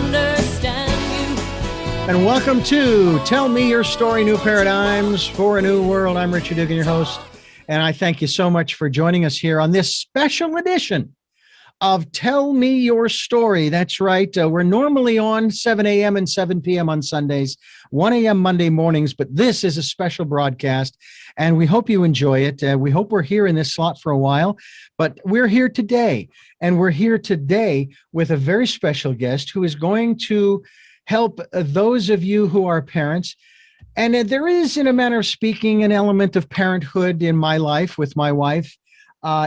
understand you. And welcome to Tell Me Your Story, New Paradigms for a New World. I'm Richard Dugan, your host, and I thank you so much for joining us here on this special edition of Tell Me Your Story. That's right. We're normally on 7 a.m. and 7 p.m. on Sundays, 1 a.m. Monday mornings, but this is a special broadcast, and we hope you enjoy it. We hope we're here in this slot for a while, but we're here today, and we're here today with a very special guest who is going to help those of you who are parents. And there is, in a manner of speaking, an element of parenthood in my life with my wife,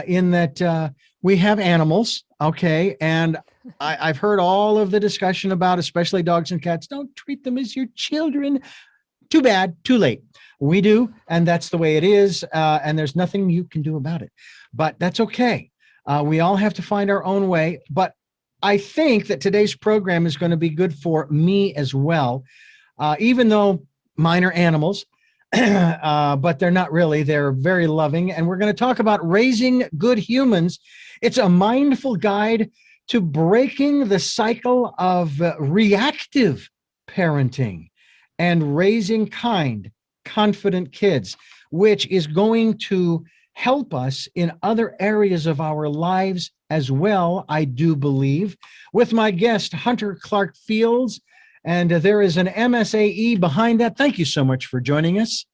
in that we have animals, okay? And I've heard all of the discussion about, especially dogs and cats, don't treat them as your children. Too bad, too late. We do, and that's the way it is, and there's nothing you can do about it. But that's okay. We all have to find our own way. But I think that today's program is going to be good for me as well, even though mine are animals, but they're not really. They're very loving. And we're going to talk about raising good humans. It's a mindful guide to breaking the cycle of reactive parenting and raising kind, confident kids, which is going to help us in other areas of our lives as well, I do believe, with my guest, Hunter Clarke Fields. And there is an MSAE behind that. Thank you so much for joining us.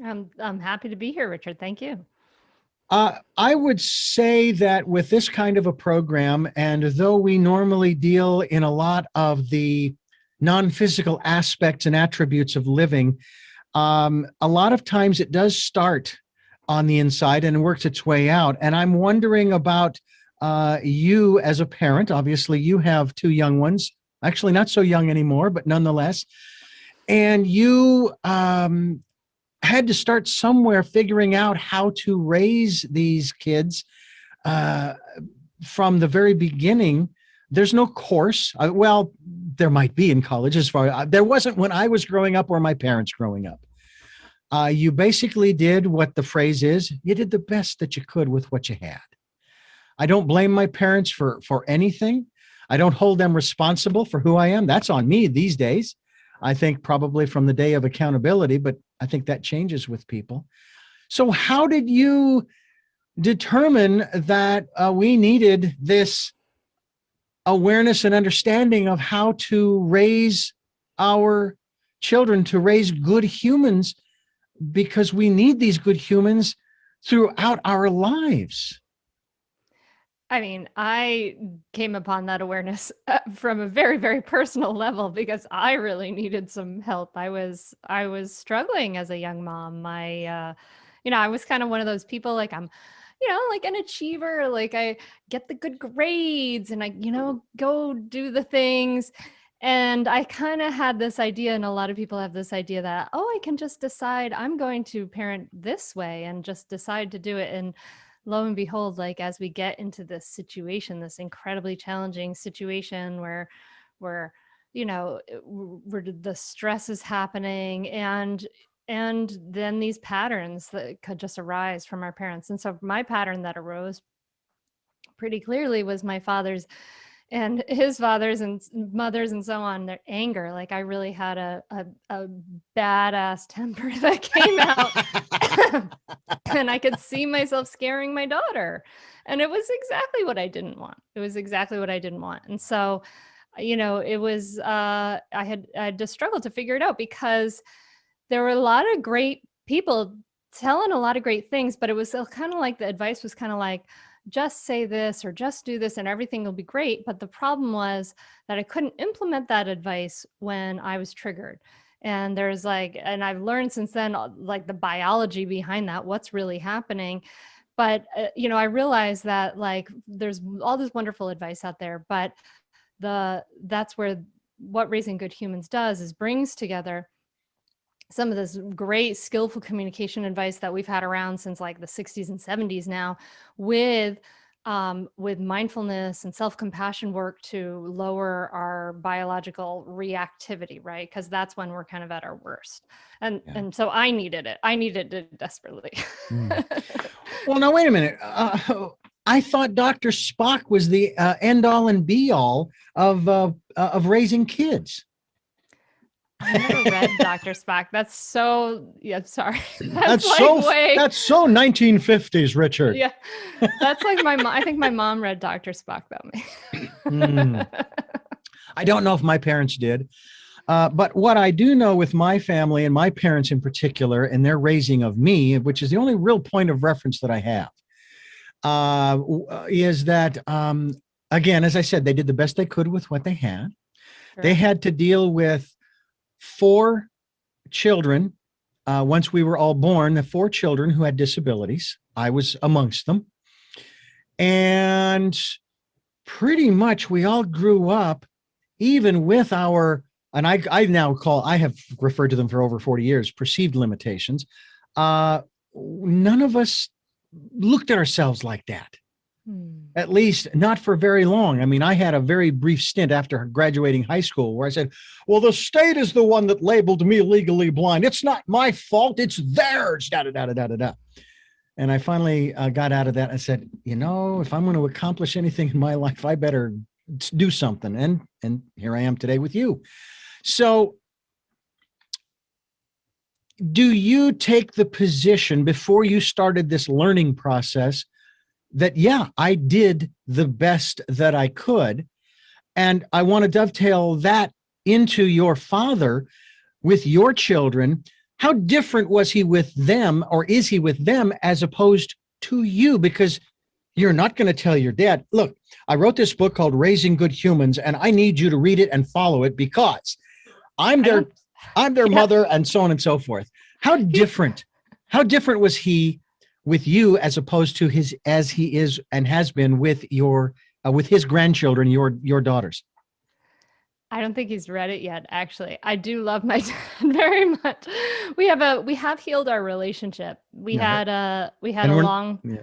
I'm happy to be here, Richard. Thank you. I would say that with this kind of a program, and though we normally deal in a lot of the non-physical aspects and attributes of living, a lot of times it does start on the inside and works its way out. And I'm wondering about you as a parent. Obviously, you have two young ones, actually not so young anymore, but nonetheless. And you had to start somewhere figuring out how to raise these kids from the very beginning. There's no course. Well, there might be in college as far. There wasn't when I was growing up or my parents growing up. You basically did what the phrase is, you did the best that you could with what you had. I don't blame my parents for anything. I don't hold them responsible for who I am. That's on me these days. I think probably from the day of accountability, but I think that changes with people. So how did you determine that we needed this awareness and understanding of how to raise our children, to raise good humans, because we need these good humans throughout our lives? I mean, I came upon that awareness from a very, very personal level because I really needed some help. I was struggling as a young mom. I was kind of one of those people like I'm, like an achiever. Like I get the good grades and I, go do the things. And I kind of had this idea, and a lot of people have this idea that, I can just decide I'm going to parent this way and just decide to do it. And lo and behold, like as we get into this situation, this incredibly challenging situation where where the stress is happening and then these patterns that could just arise from our parents. And so my pattern that arose pretty clearly was my father's and his fathers and mothers and so on, their anger. Like I really had a badass temper that came out and I could see myself scaring my daughter. And it was exactly what I didn't want. And so, it was, I had to struggle to figure it out because there were a lot of great people telling a lot of great things, but it was kind of like the advice was kind of like, just say this or just do this and everything will be great. But the problem was that I couldn't implement that advice when I was triggered. And and I've learned since then, like the biology behind that, what's really happening. But, I realized that like, there's all this wonderful advice out there, but that's where what Raising Good Humans does is brings together some of this great skillful communication advice that we've had around since like the 60s and 70s now with mindfulness and self-compassion work to lower our biological reactivity, right? Because that's when we're kind of at our worst. And so I needed it. I needed it desperately. Well, now, wait a minute. I thought Dr. Spock was the end all and be all of raising kids. I never read Dr. Spock. That's so, yeah, sorry. That's That's like so way, that's so 1950s, Richard. yeah. That's like my mom. I think my mom read Dr. Spock about me. Hmm. I don't know if my parents did. But what I do know with my family and my parents in particular, and their raising of me, which is the only real point of reference that I have, is that, again, as I said, they did the best they could with what they had. They Sure. had to deal with four children. Once we were all born, the four children who had disabilities. I was amongst them. And pretty much we all grew up, even with our, and I have referred to them for over 40 years, perceived limitations. None of us looked at ourselves like that, at least not for very long. I mean, I had a very brief stint after graduating high school where I said, well, the state is the one that labeled me legally blind. It's not my fault. It's theirs. Da, da, da, da, da, da. And I finally got out of that and said, if I'm going to accomplish anything in my life, I better do something. And here I am today with you. So do you take the position before you started this learning process that, yeah, I did the best that I could? And I want to dovetail that into your father with your children. How different was he with them, or is he with them, as opposed to you? Because you're not going to tell your dad, look, I wrote this book called Raising Good Humans, and I need you to read it and follow it because I'm their yeah. mother, and so on and so forth. How different was he with you as opposed to as he is and has been with with his grandchildren, your daughters? I don't think he's read it yet, actually. I do love my dad very much. We have healed our relationship. We had a long. Yeah.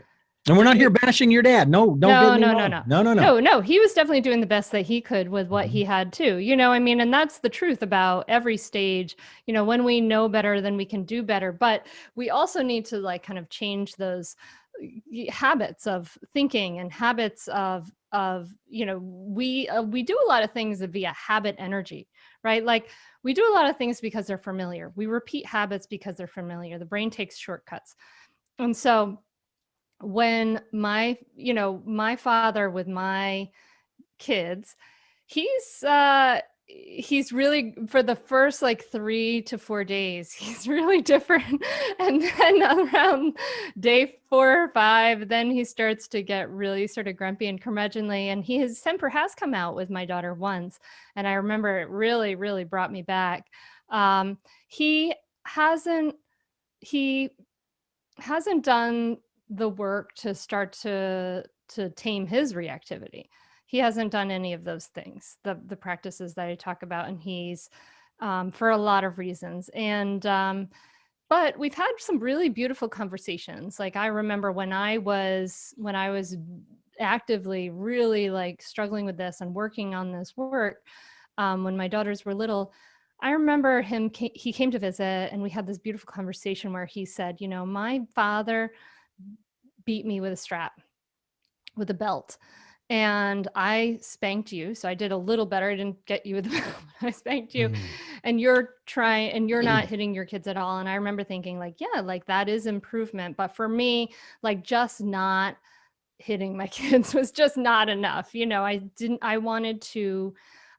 And we're not here bashing your dad. No, don't get me wrong. No. He was definitely doing the best that he could with what he had too. I mean, and that's the truth about every stage. When we know better, then we can do better. But we also need to kind of change those habits of thinking and habits of we do a lot of things via habit energy, right? Like we do a lot of things because they're familiar. We repeat habits because they're familiar. The brain takes shortcuts. And so when my father with my kids, he's really, for the first 3 to 4 days, he's really different. And then around day 4 or 5, then he starts to get really sort of grumpy and curmudgeonly. And his temper has come out with my daughter once. And I remember it really, really brought me back. He hasn't done the work to start to tame his reactivity. He hasn't done any of those things, the practices that I talk about, and he's for a lot of reasons. And but we've had some really beautiful conversations. Like I remember when I was actively really struggling with this and working on this work, when my daughters were little, I remember he came to visit and we had this beautiful conversation where he said, my father beat me with a strap, with a belt. And I spanked you. So I did a little better. I didn't get you with the belt. I spanked you. And you're not hitting your kids at all. And I remember thinking that is improvement. But for me, just not hitting my kids was just not enough. I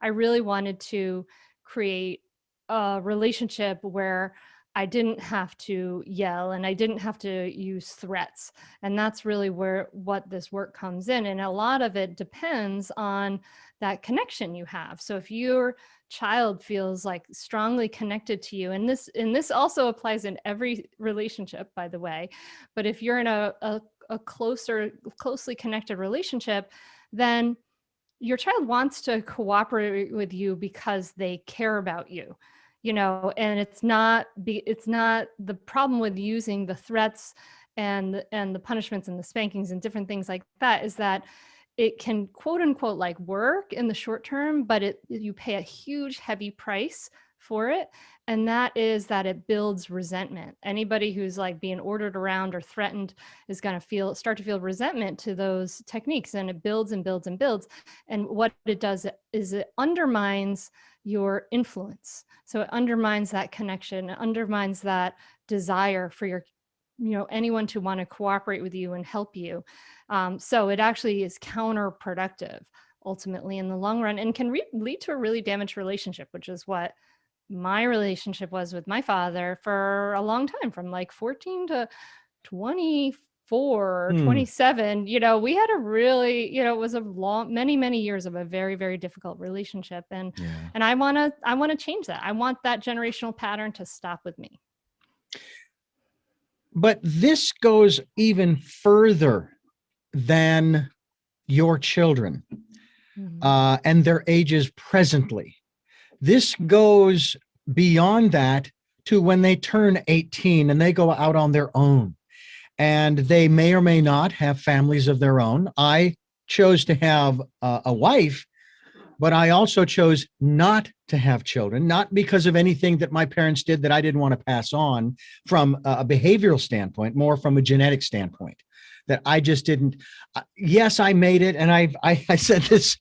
really wanted to create a relationship where I didn't have to yell and I didn't have to use threats. And that's really what this work comes in. And a lot of it depends on that connection you have. So if your child feels strongly connected to you, and this also applies in every relationship, by the way, but if you're in a closely connected relationship, then your child wants to cooperate with you because they care about you. And it's not the problem with using the threats and the punishments and the spankings and different things like that is that it can quote unquote work in the short term, but you pay a huge heavy price for it. And that is that it builds resentment. Anybody who's like being ordered around or threatened is going to start to feel resentment to those techniques, and it builds and builds and builds. And what it does is it undermines your influence. So it undermines that connection, it undermines that desire for your, anyone to want to cooperate with you and help you. So it actually is counterproductive ultimately in the long run, and can lead to a really damaged relationship, which is what my relationship was with my father for a long time, from like 14 to 24, 27. We had a really, it was a long, many years of a very, very difficult relationship. And I want to change that. I want that generational pattern to stop with me. But this goes even further than your children and their ages presently. This goes beyond that to when they turn 18 and they go out on their own, and they may or may not have families of their own. I chose to have a wife, but I also chose not to have children, not because of anything that my parents did that I didn't want to pass on from a behavioral standpoint, more from a genetic standpoint, that I just didn't. Yes, I made it. And I said this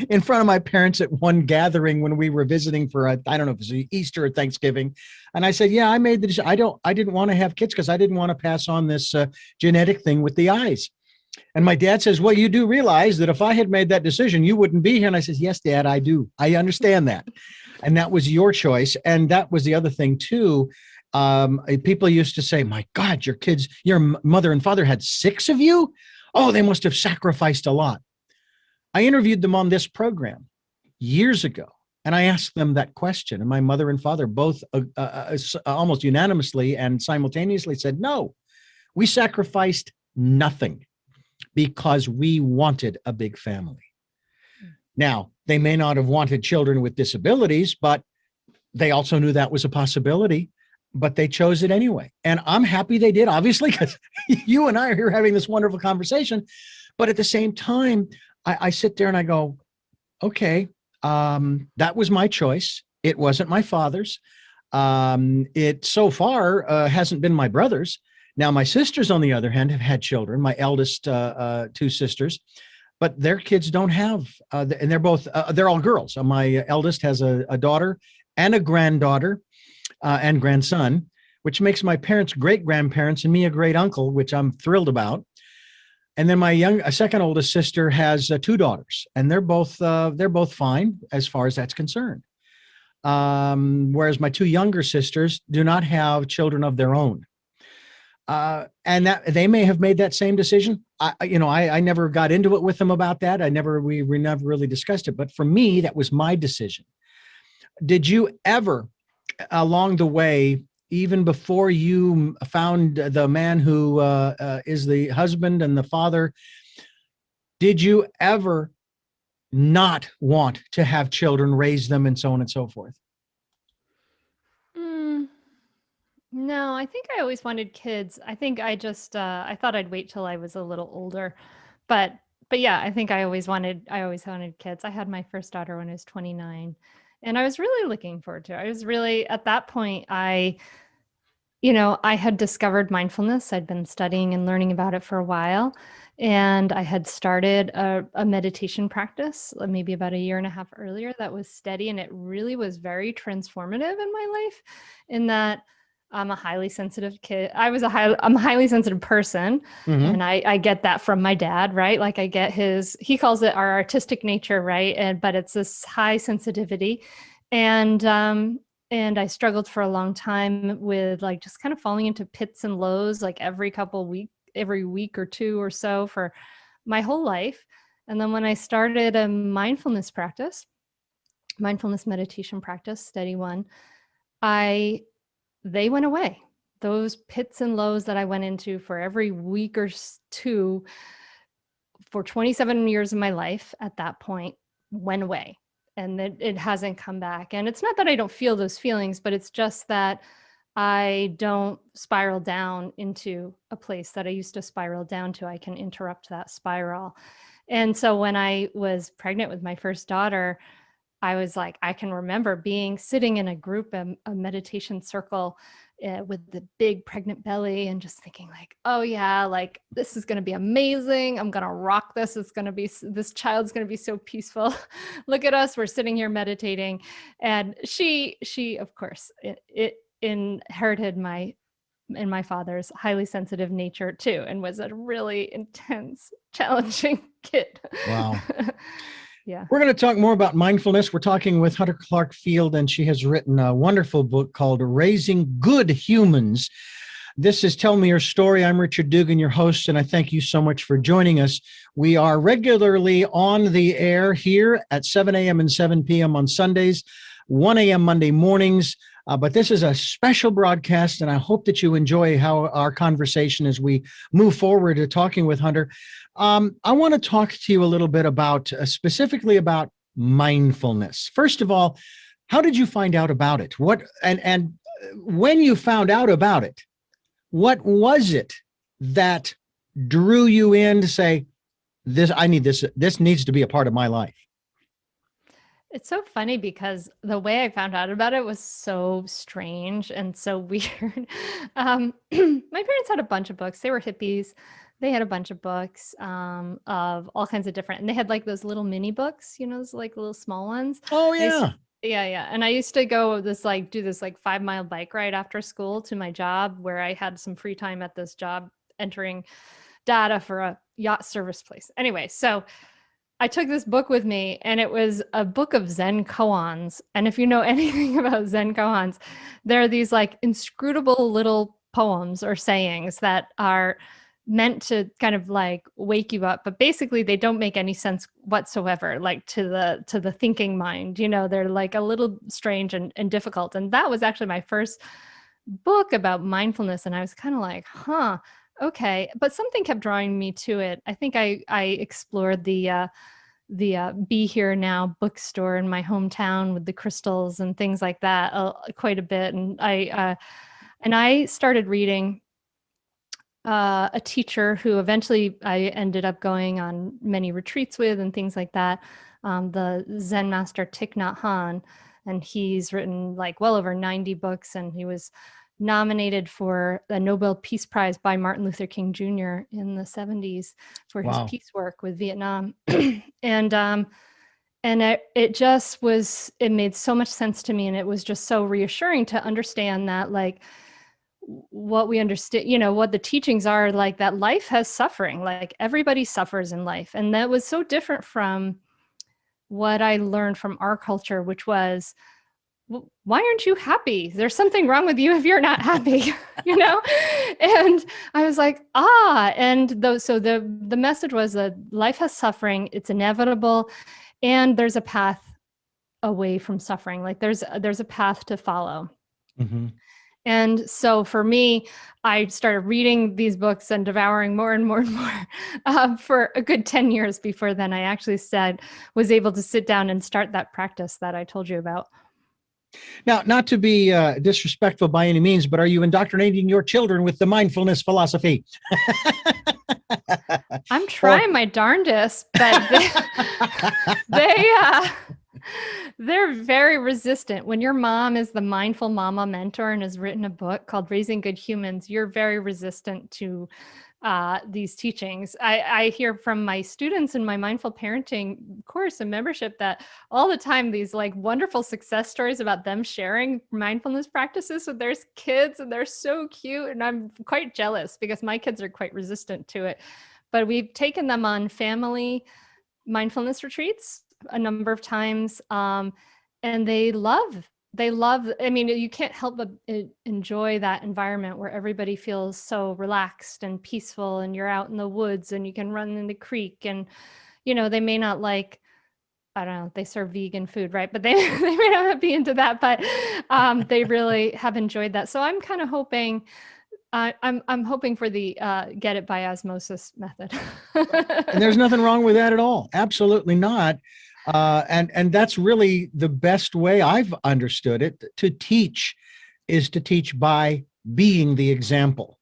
in front of my parents at one gathering when we were visiting for, I don't know if it was Easter or Thanksgiving. And I said, yeah, I made the decision. I didn't want to have kids because I didn't want to pass on this genetic thing with the eyes. And my dad says, well, you do realize that if I had made that decision, you wouldn't be here. And I says, yes, Dad, I do. I understand that. And that was your choice. And that was the other thing too. People used to say, my God, your mother and father had 6 of you. Oh, they must have sacrificed a lot. I interviewed them on this program years ago, and I asked them that question. And my mother and father both almost unanimously and simultaneously said, no, we sacrificed nothing because we wanted a big family. Now, they may not have wanted children with disabilities, but they also knew that was a possibility, but they chose it anyway. And I'm happy they did, obviously, because you and I are here having this wonderful conversation. But at the same time, I sit there and I go, okay, that was my choice. It wasn't my father's. It so far hasn't been my brother's. Now, my sisters, on the other hand, have had children, my eldest 2 sisters, but their kids don't have, and they're all girls. My eldest has a daughter and a granddaughter and grandson, which makes my parents great grandparents and me a great uncle, which I'm thrilled about. And then my second oldest sister has 2 daughters, and they're both fine as far as that's concerned. Whereas my 2 younger sisters do not have children of their own. And that they may have made that same decision. I never got into it with them about that. We never really discussed it. But for me, that was my decision. Did you ever, along the way, even before you found the man who is the husband and the father, did you ever not want to have children, raise them, and so on and so forth? No, I think I always wanted kids. I think I just I thought I'd wait till I was a little older, but yeah, I think I always wanted kids. I had my first daughter when I was 29, and I was really looking forward to it. I was really, at that point, I had discovered mindfulness. I'd been studying and learning about it for a while, and I had started a meditation practice maybe about a year and a half earlier that was steady, and it really was very transformative in my life, in that I'm a highly sensitive kid. I'm a highly sensitive person. And I get that from my dad, right? Like I get he calls it our artistic nature, right? But it's this high sensitivity. And I struggled for a long time with like just kind of falling into pits and lows, like every week or 2 or so for my whole life. And then when I started a mindfulness meditation practice, steady one, they went away. Those pits and lows that I went into for every week or 2 for 27 years of my life at that point went away. And it hasn't come back. And it's not that I don't feel those feelings, but it's just that I don't spiral down into a place that I used to spiral down to. I can interrupt that spiral. And so when I was pregnant with my first daughter, I was like, I can remember sitting in a group, a meditation circle with the big pregnant belly, and just thinking like, oh yeah, like this is going to be amazing. I'm going to rock this. This child's going to be so peaceful. Look at us. We're sitting here meditating. And she, of course, it inherited my father's highly sensitive nature too, and was a really intense, challenging kid. Wow. Yeah. We're going to talk more about mindfulness. We're talking with Hunter Clarke Field, and she has written a wonderful book called Raising Good Humans. This is Tell Me Your Story. I'm Richard Dugan, your host, and I thank you so much for joining us. We are regularly on the air here at 7 a.m. and 7 p.m. on Sundays, 1 a.m. Monday mornings. But this is a special broadcast, and I hope that you enjoy our conversation as we move forward to talking with Hunter. I want to talk to you a little bit about specifically about mindfulness. First of all, how did you find out about it? And when you found out about it, what was it that drew you in to say, I need this. This needs to be a part of my life? It's so funny because the way I found out about it was so strange and so weird. My parents had a bunch of books. They were hippies. They had a bunch of books of all kinds of different, and they had like those little mini books, those like little small ones. Oh, yeah. Yeah. And I used to do this like 5-mile bike ride after school to my job, where I had some free time at this job entering data for a yacht service place. Anyway, so I took this book with me, and it was a book of Zen koans. And if you know anything about Zen koans, they're these like inscrutable little poems or sayings that are meant to kind of like wake you up, but basically they don't make any sense whatsoever, like to the thinking mind. They're like a little strange and difficult. And that was actually my first book about mindfulness. And I was kind of like, okay. But something kept drawing me to it. I think I explored the Be Here Now bookstore in my hometown with the crystals and things like that quite a bit. And I started reading a teacher who eventually I ended up going on many retreats with and things like that, the Zen master Thich Nhat Hanh. And he's written like well over 90 books, and he was nominated for the Nobel Peace Prize by Martin Luther King Jr. in the 70s for his peace work with Vietnam. And it made so much sense to me. And it was just so reassuring to understand that like what we understand, what the teachings are, like that life has suffering, like everybody suffers in life. And that was so different from what I learned from our culture, which was, why aren't you happy? There's something wrong with you if you're not happy, And I was like, so the message was that life has suffering, it's inevitable, and there's a path away from suffering. Like there's a path to follow. Mm-hmm. And so for me, I started reading these books and devouring more and more and more for a good 10 years before then I actually was able to sit down and start that practice that I told you about. Now, not to be disrespectful by any means, but are you indoctrinating your children with the mindfulness philosophy? I'm trying my darndest, but they're very resistant. When your mom is the mindful mama mentor and has written a book called Raising Good Humans, you're very resistant to these teachings. I hear from my students in my mindful parenting course and membership that all the time these like wonderful success stories about them sharing mindfulness practices with their kids, and they're so cute. And I'm quite jealous because my kids are quite resistant to it. But we've taken them on family mindfulness retreats a number of times, and they love, I mean, you can't help but enjoy that environment where everybody feels so relaxed and peaceful, and you're out in the woods and you can run in the creek, and they may not like, I don't know, they serve vegan food, right? But they may not be into that, but they really have enjoyed that. So I'm kind of hoping, I'm hoping for the get it by osmosis method. And there's nothing wrong with that at all. Absolutely not. And that's really the best way I've understood it. To teach is to teach by being the example.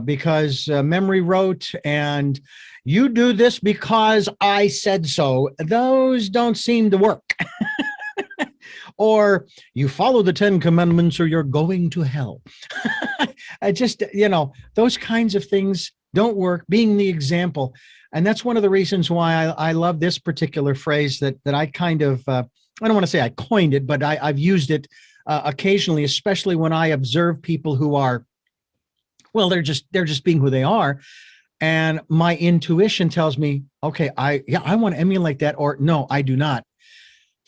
because memory wrote and you do this because I said so. Those don't seem to work. Or you follow the 10 commandments or you're going to hell. I just, those kinds of things don't work, being the example. And that's one of the reasons why I love this particular phrase that I kind of, I don't want to say I coined it, but I've used it occasionally, especially when I observe people who are, well, they're just being who they are. And my intuition tells me, okay, I want to emulate that, or no, I do not.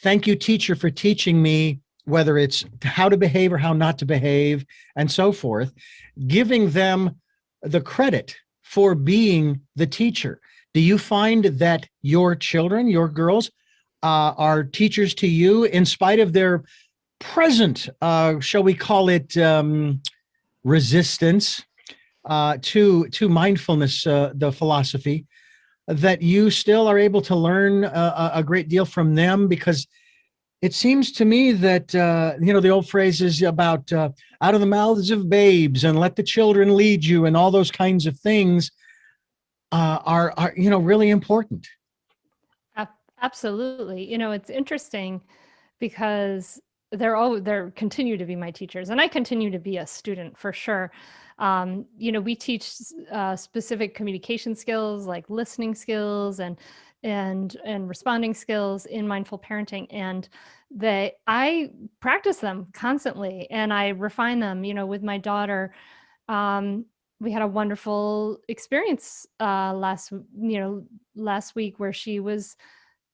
Thank you, teacher, for teaching me whether it's how to behave or how not to behave and so forth, giving them the credit for being the teacher. Do you find that your children, your girls, are teachers to you in spite of their present, shall we call it, resistance to mindfulness, the philosophy, that you still are able to learn a great deal from them? Because it seems to me that, the old phrase is about out of the mouths of babes and let the children lead you, and all those kinds of things are really important. Absolutely. It's interesting because they're continue to be my teachers, and I continue to be a student for sure. We teach specific communication skills like listening skills and responding skills in mindful parenting, and I practice them constantly and I refine them. With my daughter, we had a wonderful experience last week where she was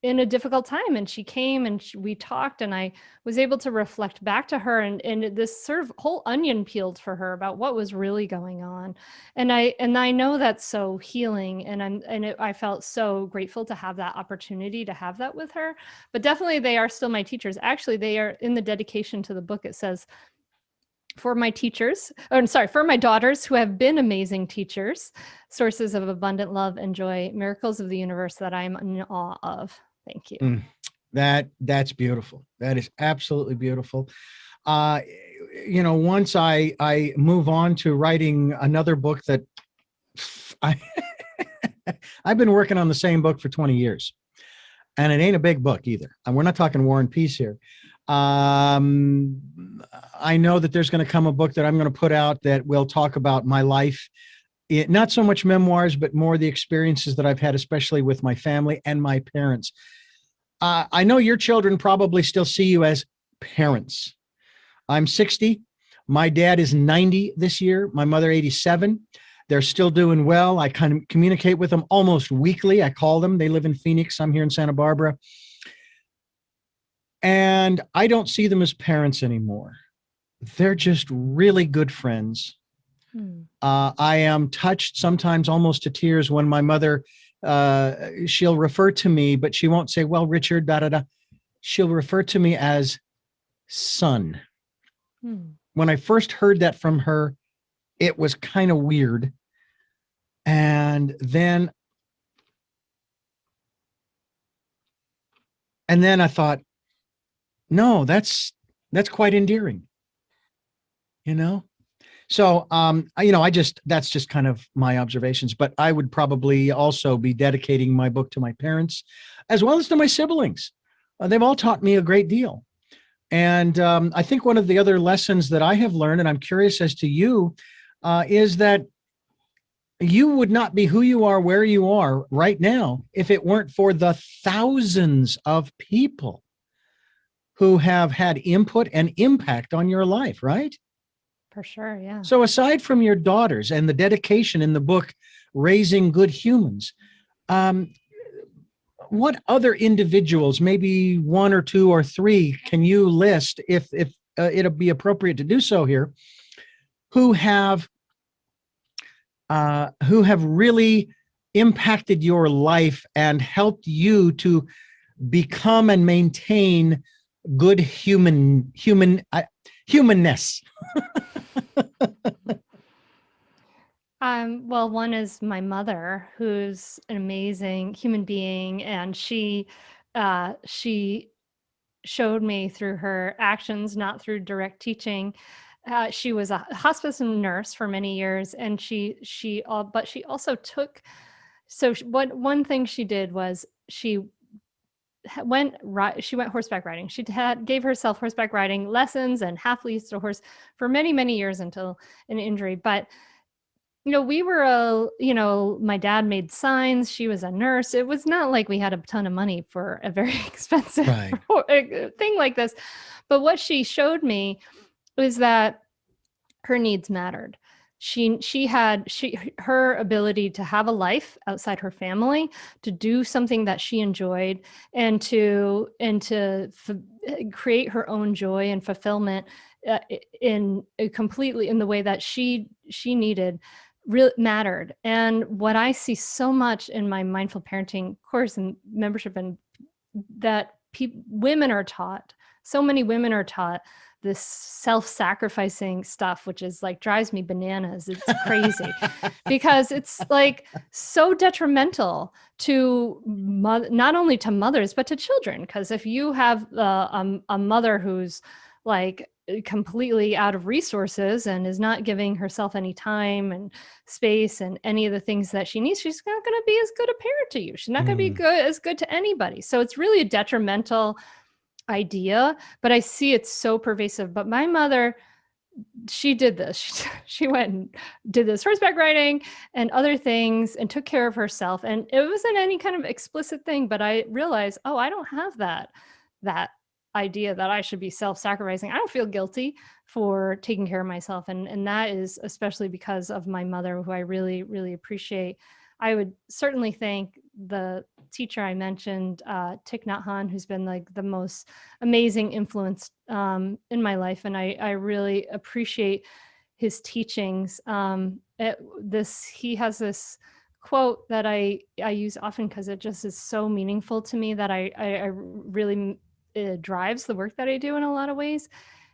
in a difficult time, and she came and we talked, and I was able to reflect back to her, and this sort of whole onion peeled for her about what was really going on. And I know that's so healing, and I felt so grateful to have that opportunity to have that with her. But definitely they are still my teachers. Actually, they are in the dedication to the book. It says, for my daughters who have been amazing teachers, sources of abundant love and joy, miracles of the universe that I'm in awe of. Thank you. That's beautiful. That is absolutely beautiful. Once I move on to writing another book that I've been working on the same book for 20 years, and it ain't a big book either. And we're not talking War and Peace here. I know that there's going to come a book that I'm going to put out that will talk about my life. Not so much memoirs, but more the experiences that I've had, especially with my family and my parents. I know your children probably still see you as parents. I'm 60. My dad is 90 this year. My mother, 87. They're still doing well. I kind of communicate with them almost weekly. I call them. They live in Phoenix. I'm here in Santa Barbara. And I don't see them as parents anymore. They're just really good friends. I am touched sometimes almost to tears when my mother, she'll refer to me, but she won't say, well, Richard, da, da, da. She'll refer to me as son. When I first heard that from her, it was kind of weird. And then I thought, no, that's quite endearing, So, that's just kind of my observations, but I would probably also be dedicating my book to my parents as well as to my siblings. They've all taught me a great deal. And I think one of the other lessons that I have learned, and I'm curious as to you, is that you would not be who you are, where you are right now, if it weren't for the thousands of people who have had input and impact on your life, right? For sure, yeah. So aside from your daughters and the dedication in the book, Raising Good Humans, what other individuals, maybe one or two or three, can you list, if it'll be appropriate to do so here, who have really impacted your life and helped you to become and maintain good humanness? Well, one is my mother, who's an amazing human being, and she showed me through her actions, not through direct teaching, She was a hospice nurse for many years, and but she also took. So what one thing she did was she went horseback riding. She gave herself horseback riding lessons and half leased a horse for many years until an injury. But we were my dad made signs. She was a nurse. It was not like we had a ton of money for a very expensive Right. thing like this. But what she showed me was that her needs mattered. Her ability to have a life outside her family, to do something that she enjoyed, and to create her own joy and fulfillment completely in the way that she needed, really mattered. And what I see so much in my mindful parenting course and membership, and that women are taught, so many women are taught this self-sacrificing stuff, which is like drives me bananas. It's crazy because it's like so detrimental to not only to mothers, but to children. Because if you have a mother who's like completely out of resources and is not giving herself any time and space and any of the things that she needs, she's not going to be as good a parent to you. She's not going to be as good to anybody. So it's really a detrimental idea, but I see it's so pervasive. But my mother, she did this. She went and did this horseback riding and other things and took care of herself. And it wasn't any kind of explicit thing, but I realized, oh, I don't have that idea that I should be self-sacrificing. I don't feel guilty for taking care of myself. And that is especially because of my mother, who I really, really appreciate. I would certainly thank the teacher I mentioned, Thich Nhat Hanh, who's been like the most amazing influence in my life. And I really appreciate his teachings. He has this quote that I use often because it just is so meaningful to me that I really, it drives the work that I do in a lot of ways.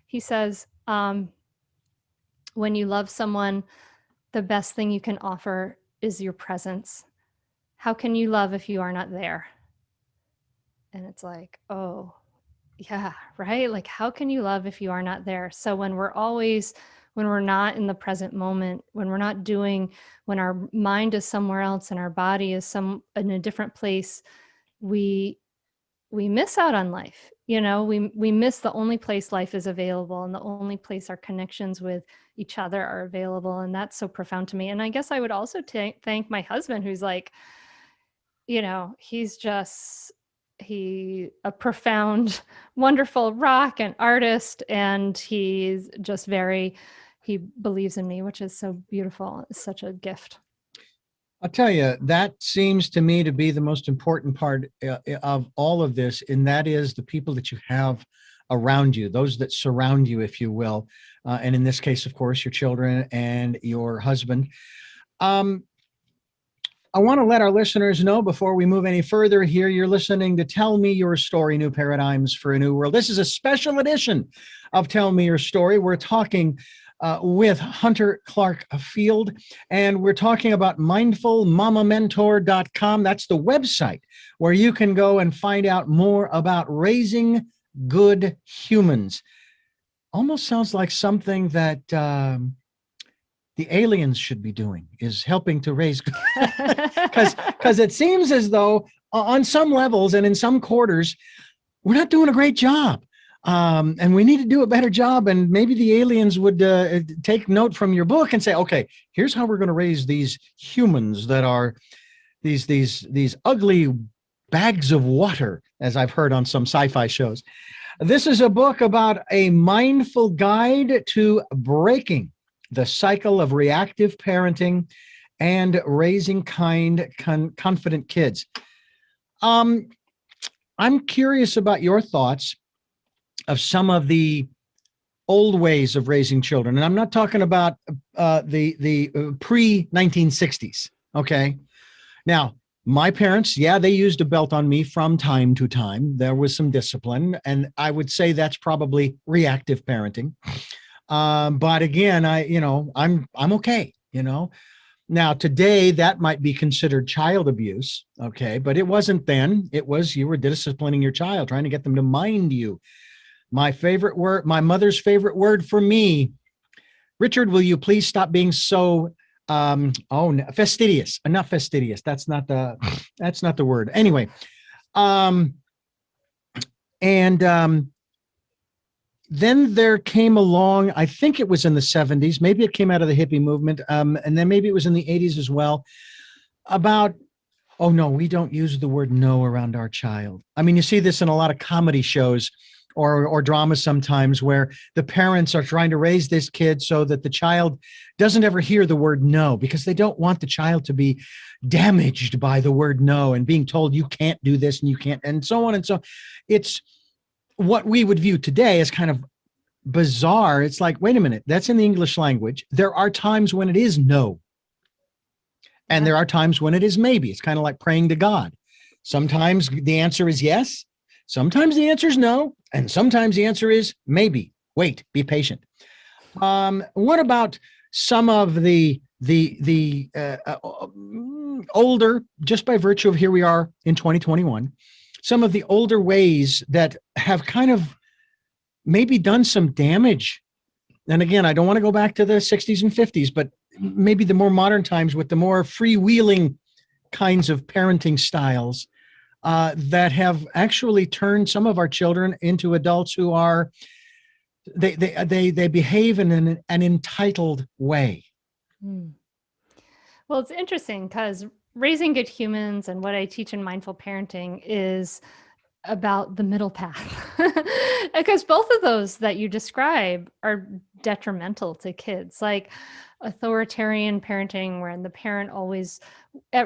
He says, when you love someone, the best thing you can offer is your presence. How can you love if you are not there? And it's like, oh, yeah, right? Like, how can you love if you are not there? So when we're not in the present moment, when we're not doing, when our mind is somewhere else and our body is in a different place, we miss out on life. We miss the only place life is available and the only place our connections with each other are available. And that's so profound to me. And I guess I would also thank my husband, who's like, he's a profound, wonderful rock and artist. And he's just he believes in me, which is so beautiful. It's such a gift. I'll tell you, that seems to me to be the most important part of all of this, and that is the people that you have around you, those that surround you, if you will. And in this case, of course, your children and your husband. I want to let our listeners know before we move any further here, you're listening to Tell Me Your Story, New Paradigms for a New World. This is a special edition of Tell Me Your Story. We're talking with Hunter Clarke Field, and we're talking about mindfulmamamentor.com. That's the website where you can go and find out more about raising good humans. Almost sounds like something that the aliens should be doing, is helping to raise, because it seems as though on some levels and in some quarters, we're not doing a great job. And we need to do a better job. And maybe the aliens would take note from your book and say, okay, here's how we're going to raise these humans that are these ugly bags of water, as I've heard on some sci-fi shows. This is a book about a mindful guide to breaking the cycle of reactive parenting and raising kind, confident kids. I'm curious about your thoughts of some of the old ways of raising children. And I'm not talking about the pre-1960s, okay? Now, my parents, yeah, they used a belt on me from time to time. There was some discipline, and I would say that's probably reactive parenting. But again, I'm okay, Now, today, that might be considered child abuse, okay? But it wasn't then. It was you were disciplining your child, trying to get them to mind you. My favorite word, my mother's favorite word for me Richard, will you please stop being so fastidious? Not fastidious. That's not the word. Anyway, and then there came along, I think it was in the 70s, maybe it came out of the hippie movement, and then maybe it was in the 80s as well, about, oh no, we don't use the word no around our child. I mean, you see this in a lot of comedy shows or dramas sometimes, where the parents are trying to raise this kid so that the child doesn't ever hear the word no, because they don't want the child to be damaged by the word no and being told you can't do this and you can't, and so on and so. It's what we would view today as kind of bizarre. It's like, wait a minute, that's in the English language. There are times when it is no, and there are times when it is maybe. It's kind of like praying to God. Sometimes the answer is yes, sometimes the answer is no, and sometimes the answer is maybe. Wait, be patient. What about some of the older, just by virtue of here we are in 2021, some of the older ways that have kind of maybe done some damage? And again, I don't want to go back to the 60s and 50s, but maybe the more modern times with the more freewheeling kinds of parenting styles that have actually turned some of our children into adults who are, they behave in an entitled way. Well, it's interesting because raising good humans and what I teach in mindful parenting is about the middle path, because both of those that you describe are detrimental to kids, like authoritarian parenting, where the parent always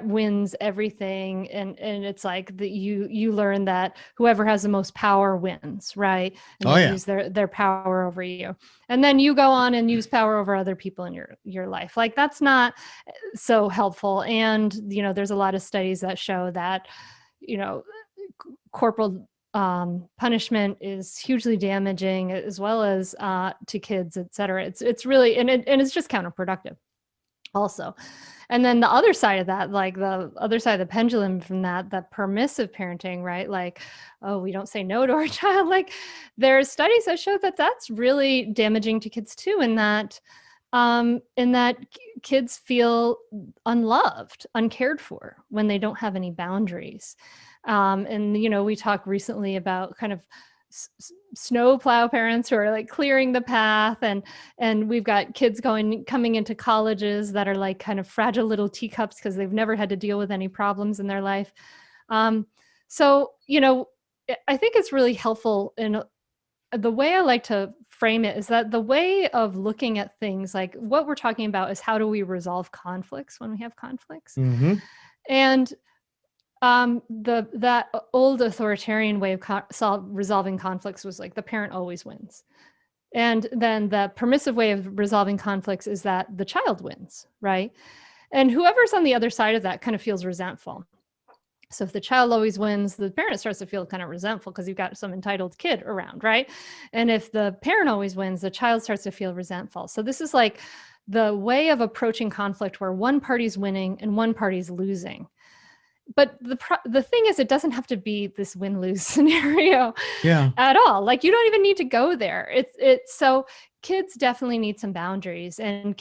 wins everything, and it's like that you learn that whoever has the most power wins, right? And they use their power over you, and then you go on and use power over other people in your life. Like, that's not so helpful. And there's a lot of studies that show that corporal punishment is hugely damaging, as well as to kids, et cetera. It's really, and it's just counterproductive also. And then the other side of that, like the other side of the pendulum from that permissive parenting, right? Like, oh, we don't say no to our child. Like, there's studies that show that that's really damaging to kids too, in that kids feel unloved, uncared for when they don't have any boundaries. And we talked recently about kind of snow plow parents who are like clearing the path, and we've got kids coming into colleges that are like kind of fragile little teacups because they've never had to deal with any problems in their life. So I think it's really helpful. In the way I like to frame it is that the way of looking at things, like what we're talking about, is how do we resolve conflicts when we have conflicts. Mm-hmm. And that old authoritarian way of resolving conflicts was like the parent always wins. And then the permissive way of resolving conflicts is that the child wins, right? And whoever's on the other side of that kind of feels resentful. So if the child always wins, the parent starts to feel kind of resentful because you've got some entitled kid around, right? And if the parent always wins, the child starts to feel resentful. So this is like the way of approaching conflict where one party's winning and one party's losing. But the thing is, it doesn't have to be this win-lose scenario at all. Like, you don't even need to go there. So kids definitely need some boundaries, and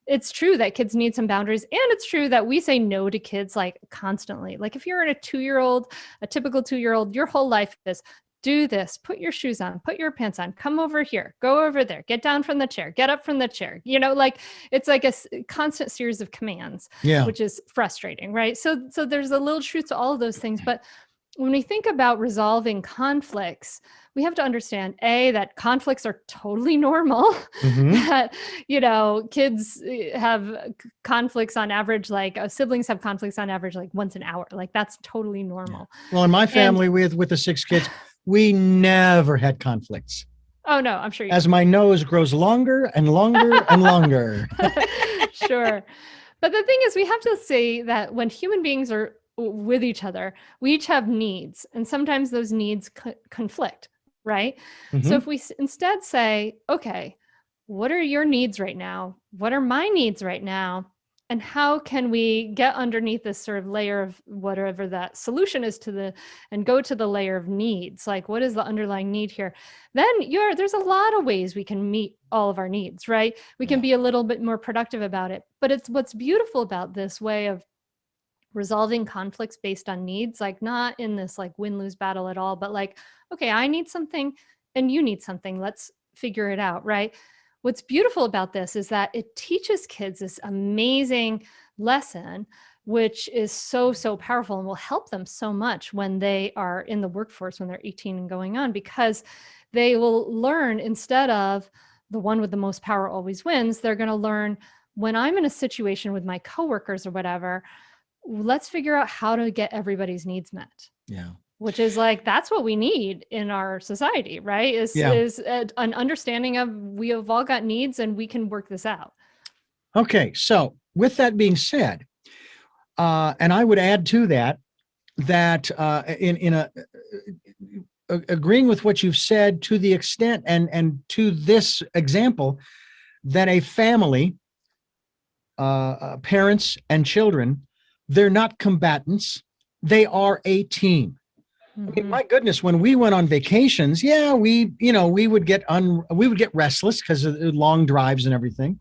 it's true that kids need some boundaries, and it's true that we say no to kids like constantly. Like, if you're a typical 2-year-old, your whole life is do this, put your shoes on, put your pants on, come over here, go over there, get down from the chair, get up from the chair, like it's like a constant series of commands, which is frustrating, right? So there's a little truth to all of those things. But when we think about resolving conflicts, we have to understand, that conflicts are totally normal. Mm-hmm. That, kids have conflicts on average, like siblings have conflicts on average, like once an hour. Like, that's totally normal. Well, in my family, with the 6 kids, we never had conflicts. Oh, no, I'm sure. As my nose grows longer and longer and longer. Sure. But the thing is, we have to say that when human beings are with each other, we each have needs, and sometimes those needs conflict, right? Mm-hmm. So if we instead say, okay, what are your needs right now? What are my needs right now? and how can we get underneath this sort of layer of whatever that solution is and go to the layer of needs, like what is the underlying need here? Then there's a lot of ways we can meet all of our needs, right? We can be a little bit more productive about it. But it's what's beautiful about this way of resolving conflicts based on needs, like not in this like win-lose battle at all, but like, okay, I need something and you need something. Let's figure it out, right? What's beautiful about this is that it teaches kids this amazing lesson, which is so, so powerful and will help them so much when they are in the workforce, when they're 18 and going on, because they will learn, instead of the one with the most power always wins, they're going to learn, when I'm in a situation with my coworkers or whatever, let's figure out how to get everybody's needs met. Yeah. Which is like, that's what we need in our society, right? Is an understanding of, we have all got needs and we can work this out. Okay. So with that being said, and I would add to that, agreeing with what you've said to the extent and to this example, that a family, parents and children, they're not combatants. They are a team. I mean, my goodness, when we went on vacations, we would get restless because of the long drives and everything.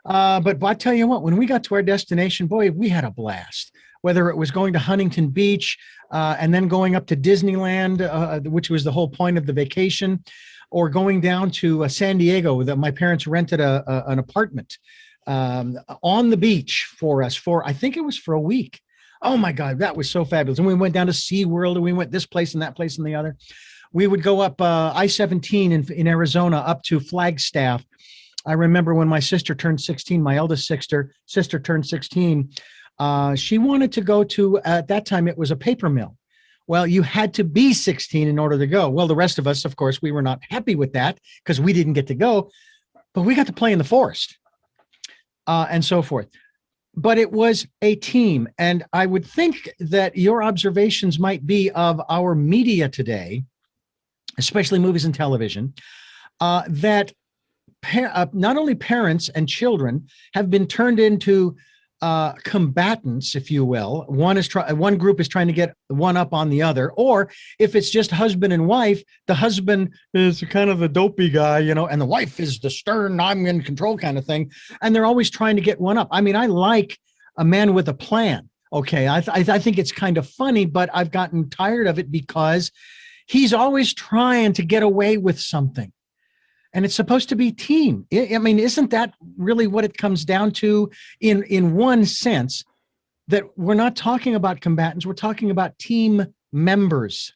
But I tell you what, when we got to our destination, boy, we had a blast. Whether it was going to Huntington Beach and then going up to Disneyland, which was the whole point of the vacation, or going down to San Diego, that my parents rented an apartment on the beach for us I think it was for a week. Oh my God, that was so fabulous. And we went down to SeaWorld, and we went this place and that place and the other. We would go up I-17 in Arizona up to Flagstaff. I remember when my sister turned 16, my eldest sister turned 16. She wanted to go to, at that time, it was a paper mill. Well, you had to be 16 in order to go. Well, the rest of us, of course, we were not happy with that because we didn't get to go, but we got to play in the forest and so forth. But it was a team. And I would think that your observations might be of our media today, especially movies and television, that not only parents and children have been turned into combatants, if you will. One group is trying to get one up on the other, or if it's just husband and wife, the husband is kind of the dopey guy, and the wife is the stern, I'm in control kind of thing, and they're always trying to get one up. I mean, I like a man with a plan. Okay, I think it's kind of funny, but I've gotten tired of it because he's always trying to get away with something. And it's supposed to be team. I mean, isn't that really what it comes down to in one sense, that we're not talking about combatants, we're talking about team members?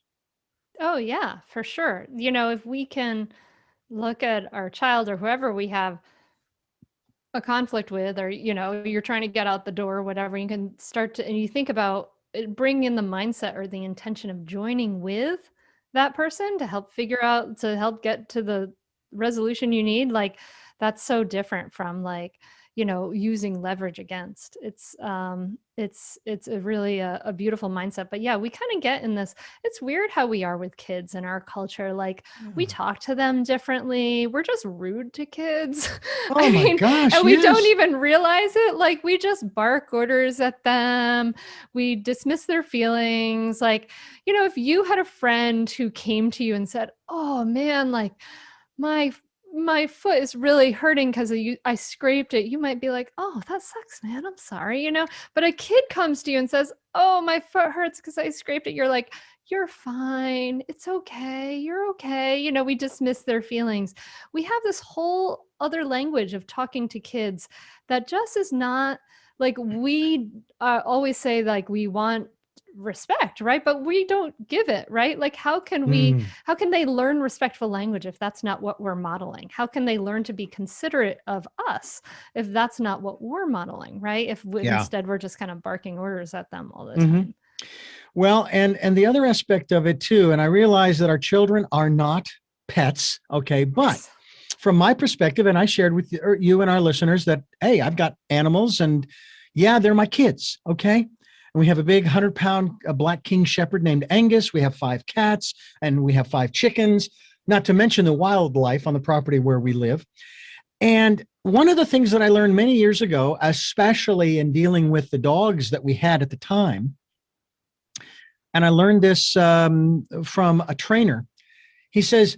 Oh, yeah, for sure. If we can look at our child or whoever we have a conflict with, or, you're trying to get out the door or whatever, you can start to, and you think about bring in the mindset or the intention of joining with that person to help get to the resolution you need. Like, that's so different from using leverage against. It's a really a beautiful mindset. But yeah, we kind of get in this, it's weird how we are with kids in our culture. Like, we talk to them differently. We're just rude to kids. Oh my gosh. And we don't even realize it. Like, we just bark orders at them. We dismiss their feelings. Like, if you had a friend who came to you and said, oh man, like my foot is really hurting because I scraped it, you might be like, oh, that sucks, man, I'm sorry, but a kid comes to you and says, oh, my foot hurts because I scraped it. You're like, you're fine. It's okay. You're okay. We dismiss their feelings. We have this whole other language of talking to kids that just is not like, we always say, like, we want respect, right? But we don't give it, right? Like, how can they learn respectful language if that's not what we're modeling? How can they learn to be considerate of us if that's not what we're modeling, right? Instead we're just kind of barking orders at them all the time. Well, and the other aspect of it too, and I realize that our children are not pets, okay, but from my perspective, and I shared with you and our listeners that, hey, I've got animals, and yeah, they're my kids, okay? And we have a big 100-pound black king shepherd named Angus. We have 5 cats, and we have 5 chickens, not to mention the wildlife on the property where we live. And one of the things that I learned many years ago, especially in dealing with the dogs that we had at the time, and I learned this from a trainer. He says,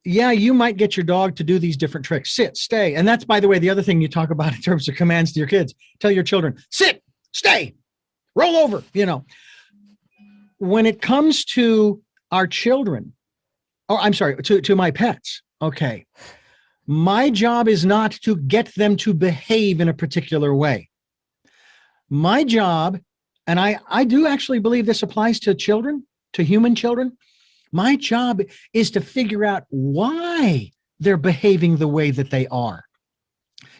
yeah, you might get your dog to do these different tricks. Sit, stay. And that's, by the way, the other thing you talk about in terms of commands to your kids. Tell your children, sit, stay, roll over. When it comes to our children, I'm sorry, to my pets, okay, my job is not to get them to behave in a particular way. My job, and I do actually believe this applies to children, to human children, my job is to figure out why they're behaving the way that they are.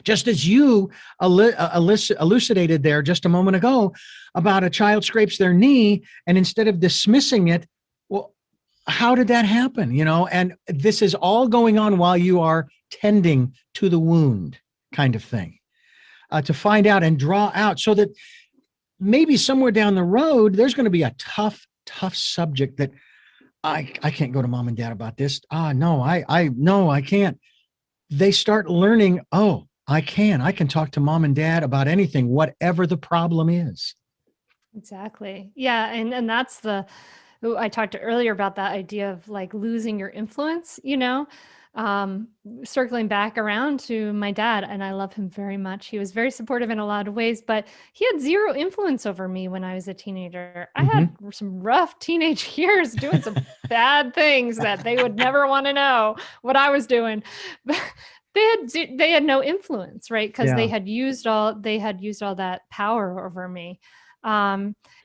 Just as you elucidated there just a moment ago about a child scrapes their knee, and instead of dismissing it, well, how did that happen? And this is all going on while you are tending to the wound, kind of thing, to find out and draw out, so that maybe somewhere down the road, there's going to be a tough subject that I can't go to mom and dad about this. No, I can't. They start learning, oh, I can talk to mom and dad about anything, whatever the problem is. Exactly. Yeah. And that's I talked earlier about that idea of like losing your influence, circling back around to my dad, and I love him very much. He was very supportive in a lot of ways, but he had zero influence over me when I was a teenager. I had some rough teenage years doing some bad things that they would never want to know what I was doing. But they had no influence, right? Because they had used all that power over me.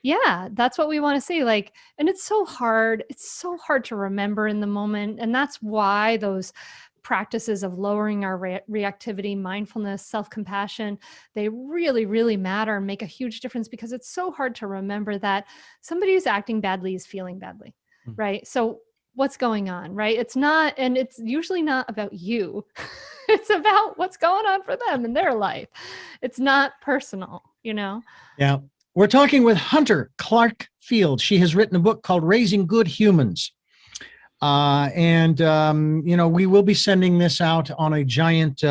Yeah, that's what we want to see. Like, and it's so hard to remember in the moment. And that's why those practices of lowering our reactivity, mindfulness, self-compassion, they really, really matter and make a huge difference, because it's so hard to remember that somebody who's acting badly is feeling badly, right? So what's going on, right? It's usually not about you. It's about what's going on for them in their life. It's not personal, Yeah. We're talking with Hunter Clarke Field. She has written a book called Raising Good Humans. We will be sending this out on a giant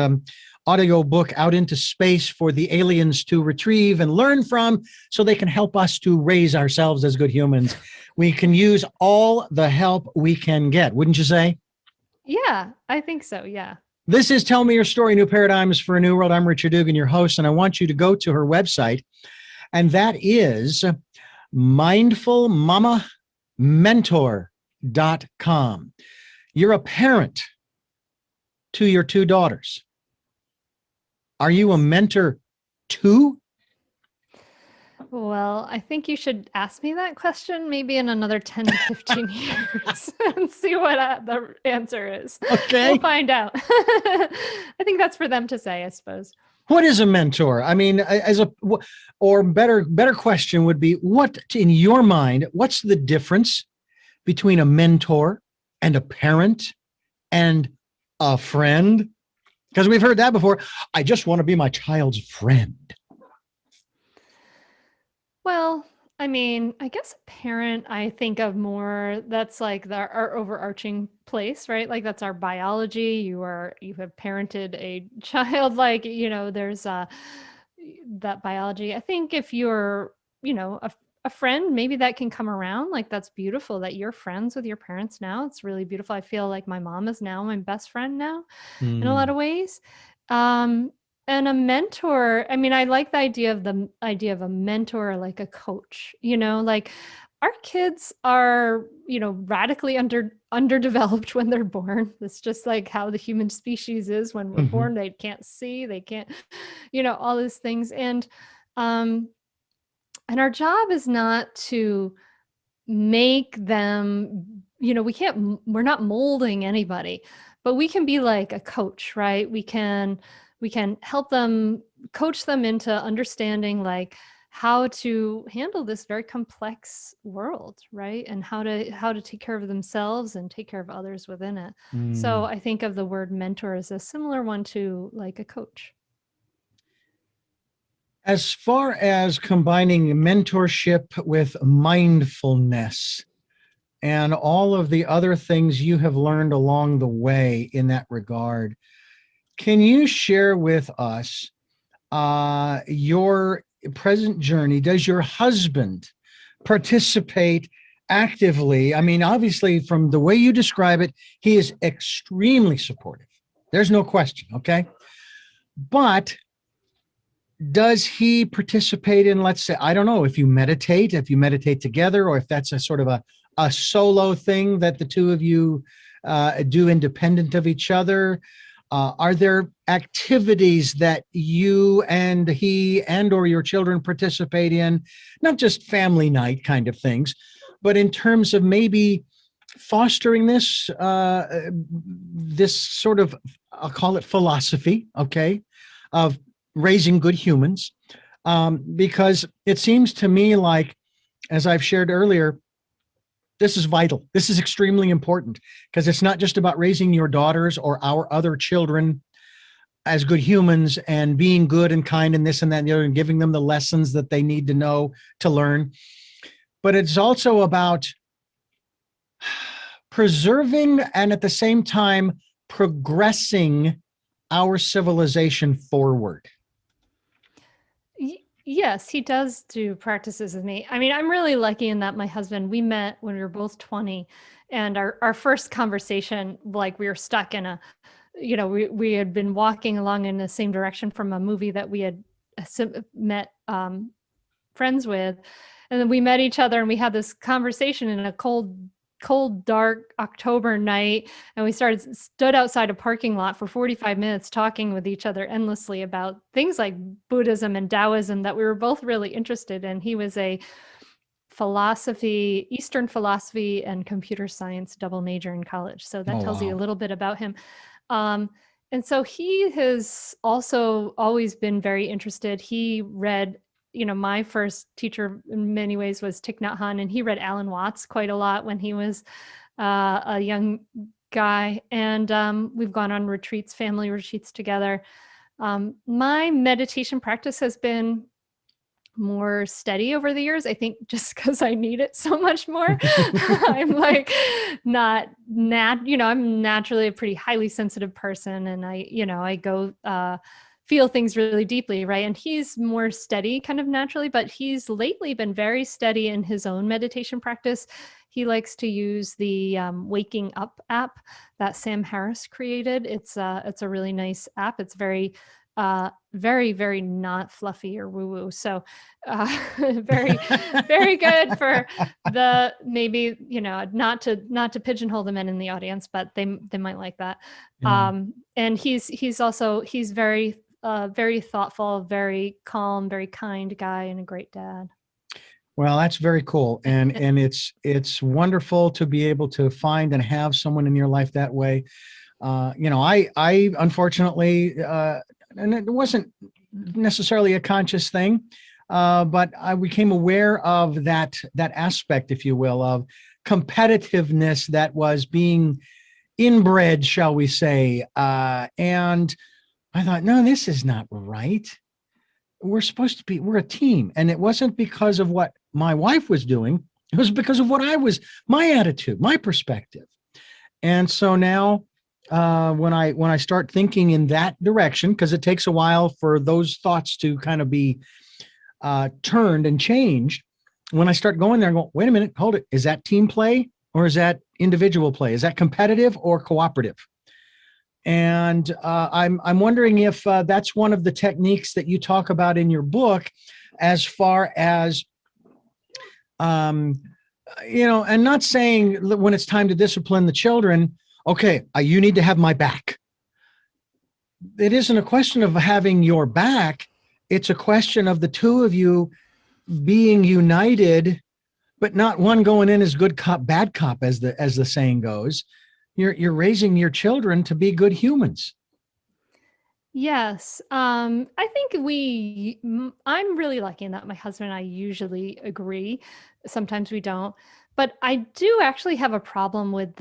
audio book out into space for the aliens to retrieve and learn from, so they can help us to raise ourselves as good humans. We can use all the help we can get, wouldn't you say? Yeah, I think so. Yeah. This is Tell Me Your Story, New Paradigms for a New World. I'm Richard Dugan, your host, and I want you to go to her website, and that is mindfulmamamentor.com. You're a parent to your two daughters. Are you a mentor too? Well, I think you should ask me that question maybe in another 10 to 15 years and see what the answer is. Okay. We'll find out. I think that's for them to say, I suppose. What is a mentor? I mean, or better question would be, what, in your mind, what's the difference between a mentor and a parent and a friend? Because we've heard that before. I just want to be my child's friend. Well, I mean, I guess a parent, I think of more, that's like our overarching place, right? Like that's our biology. You have parented a child, like, there's that biology. I think if you're, a friend, maybe that can come around. Like that's beautiful that you're friends with your parents now. It's really beautiful. I feel like my mom is now my best friend now in a lot of ways. And a mentor, I mean, I like the idea of a mentor, like a coach, like our kids are, radically underdeveloped when they're born. It's just like how the human species is when we're born. They can't see, they can't, all these things. And our job is not to make them, we're not molding anybody, but we can be like a coach, right? We can help them, coach them into understanding like how to handle this very complex world, right? And how to take care of themselves and take care of others within it. So I think of the word mentor as a similar one to like a coach. As far as combining mentorship with mindfulness and all of the other things you have learned along the way in that regard, Can you share with us your present journey? Does your husband participate actively? I mean, obviously, from the way you describe it, he is extremely supportive. There's no question. Okay. But does he participate in, let's say, I don't know, if you meditate together, or if that's a sort of a solo thing that the two of you do independent of each other? Are there activities that you and he and or your children participate in, not just family night kind of things, but in terms of maybe fostering this sort of, I'll call it philosophy, okay, of raising good humans? Because it seems to me like, as I've shared earlier, this is vital. This is extremely important, because it's not just about raising your daughters or our other children as good humans and being good and kind and this and that and the other, and giving them the lessons that they need to know to learn. But it's also about preserving and at the same time progressing our civilization forward. Yes, he does do practices with me. I mean, I'm really lucky in that my husband, we met when we were both 20, and our first conversation, like we were stuck in a, we had been walking along in the same direction from a movie that we had met friends with. And then we met each other and we had this conversation in a cold, dark October night. And we stood outside a parking lot for 45 minutes talking with each other endlessly about things like Buddhism and Taoism that we were both really interested in. He was a Eastern philosophy and computer science double major in college. So that tells you a little bit about him. And so he has also always been very interested. He read, my first teacher in many ways was Thich Nhat Hanh, and he read Alan Watts quite a lot when he was a young guy. And we've gone on retreats, family retreats together. My meditation practice has been more steady over the years. I think just because I need it so much more. I'm like I'm naturally a pretty highly sensitive person, and I go feel things really deeply, right? And he's more steady kind of naturally, but he's lately been very steady in his own meditation practice. He likes to use the Waking Up app that Sam Harris created. It's a really nice app. It's very very, very not fluffy or woo-woo. So very, very good for the, maybe, not to pigeonhole the men in the audience, but they might like that. Yeah. And he's very, very thoughtful, very calm, very kind guy, and a great dad. Well, that's very cool. And it's wonderful to be able to find and have someone in your life that way. I unfortunately, and it wasn't necessarily a conscious thing, but I became aware of that aspect, if you will, of competitiveness that was being inbred, shall we say. And I thought, no, this is not right. We're a team. And it wasn't because of what my wife was doing. It was because of my attitude, my perspective. And so now, when I start thinking in that direction, because it takes a while for those thoughts to kind of be turned and changed. When I start going there and go, wait a minute, hold it. Is that team play or is that individual play? Is that competitive or cooperative? And I'm wondering if that's one of the techniques that you talk about in your book, as far as, and not saying when it's time to discipline the children, okay, you need to have my back. It isn't a question of having your back. It's a question of the two of you being united, but not one going in as good cop, bad cop, as the saying goes. You're raising your children to be good humans. Yes. I think I'm really lucky in that my husband and I usually agree. Sometimes we don't. But I do actually have a problem with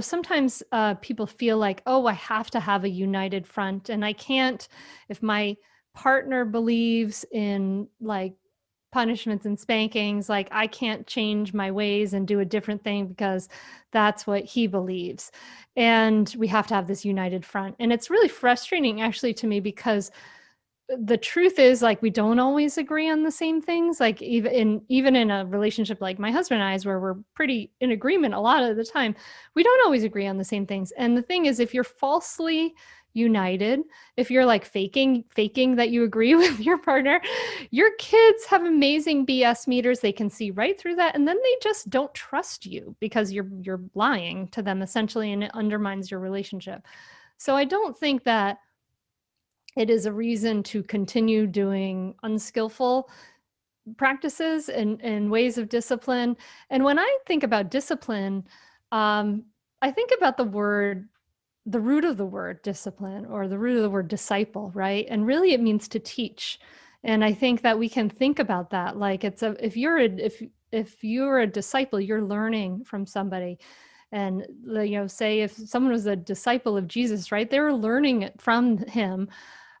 sometimes people feel like, oh, I have to have a united front, and I can't, if my partner believes in like punishments and spankings. Like, I can't change my ways and do a different thing because that's what he believes. And we have to have this united front. And it's really frustrating actually to me, because the truth is, like, we don't always agree on the same things. Like, even in a relationship like my husband and I's, where we're pretty in agreement a lot of the time, we don't always agree on the same things. And the thing is, if you're falsely united, if you're like faking that you agree with your partner, your kids have amazing BS meters. They can see right through that, and then they just don't trust you because you're lying to them essentially, and it undermines your relationship. So I don't think that it is a reason to continue doing unskillful practices and ways of discipline. And when I think about discipline, I think about the root of the word discipline, or the root of the word disciple, right? And really it means to teach. And I think that we can think about that. Like, if you're a disciple, you're learning from somebody. And, say if someone was a disciple of Jesus, right? They were learning from him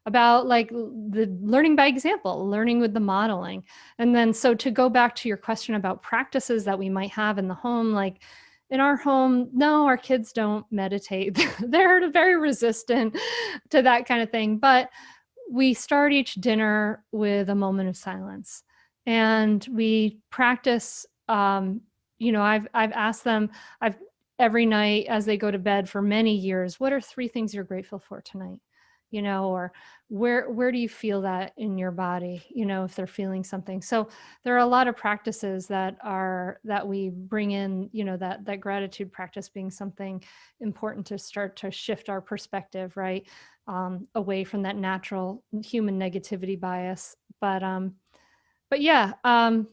about, like, the learning by example, learning with the modeling. And then, so to go back to your question about practices that we might have in the home, like in our home, no, our kids don't meditate. They're very resistant to that kind of thing. But we start each dinner with a moment of silence, and we practice. I've asked them, every night as they go to bed for many years, what are 3 things you're grateful for tonight? Or where do you feel that in your body, if they're feeling something. So there are a lot of practices that we bring in, that gratitude practice being something important to start to shift our perspective, right? Away from that natural human negativity bias. But yeah, I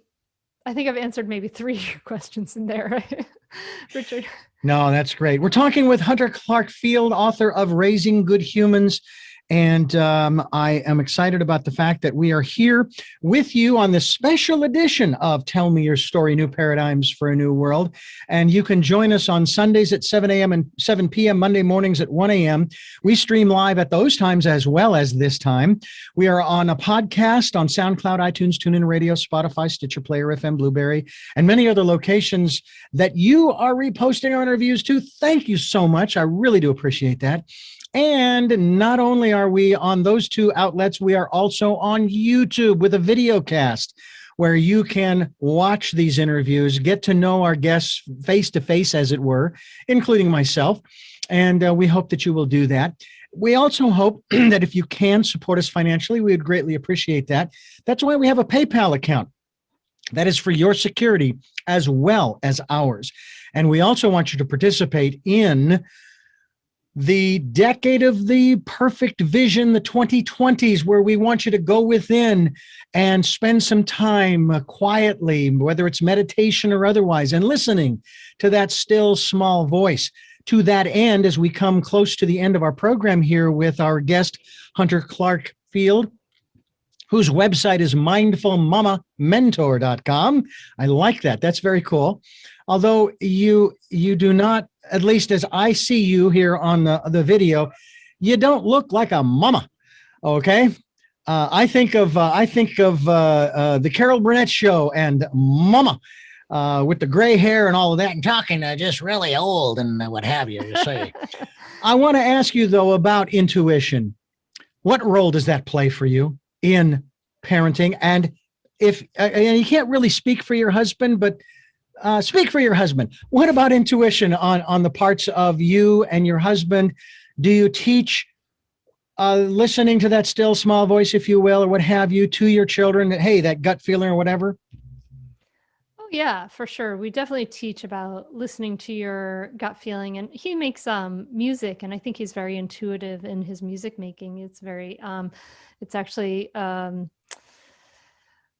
think I've answered maybe 3 of your questions in there, right? Richard. No, that's great. We're talking with Hunter Clarke Field, author of Raising Good Humans. And I am excited about the fact that we are here with you on this special edition of Tell Me Your Story, New Paradigms for a New World. And you can join us on Sundays at 7 a.m. and 7 p.m., Monday mornings at 1 a.m. We stream live at those times as well as this time. We are on a podcast on SoundCloud, iTunes, TuneIn Radio, Spotify, Stitcher Player FM, Blueberry, and many other locations that you are reposting our interviews to. Thank you so much. I really do appreciate that. And not only are we on those 2 outlets, we are also on YouTube with a video cast where you can watch these interviews, get to know our guests face to face, as it were, including myself. And we hope that you will do that. We also hope that if you can support us financially, we would greatly appreciate that. That's why we have a PayPal account. That is for your security as well as ours. And we also want you to participate in the decade of the perfect vision, the 2020s, where we want you to go within and spend some time quietly, whether it's meditation or otherwise, and listening to that still small voice. To that end, as we come close to the end of our program here with our guest, Hunter Clarke Field, whose website is mindfulmamamentor.com. I like that. That's very cool. Although you do not, at least as I see you here on the video, you don't look like a mama. Okay. I think of the Carol Burnett show and mama with the gray hair and all of that, and talking just really old and what have you say. I want to ask you though about intuition. What role does that play for you in parenting? And if and you can't really speak for your husband, but speak for your husband. What about intuition on the parts of you and your husband? Do you teach listening to that still small voice, if you will, or what have you, to your children? Hey, that gut feeling or whatever? Oh yeah, for sure. We definitely teach about listening to your gut feeling. And he makes music, and I think he's very intuitive in his music making. It's very it's actually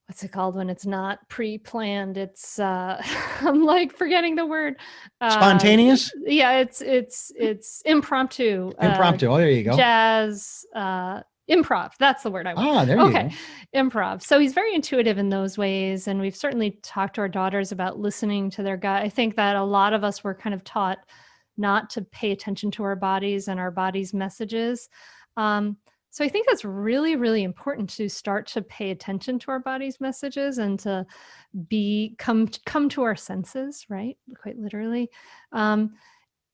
what's it called when it's not pre-planned? It's I'm like forgetting the word. Spontaneous? Yeah, it's impromptu. Impromptu. Oh, there you go. Jazz, improv. That's the word I want. There you go. Improv. So he's very intuitive in those ways. And we've certainly talked to our daughters about listening to their gut. I think that a lot of us were kind of taught not to pay attention to our bodies and our bodies' messages. So I think that's really, really important to start to pay attention to our body's messages and to come to our senses, right? Quite literally. Um,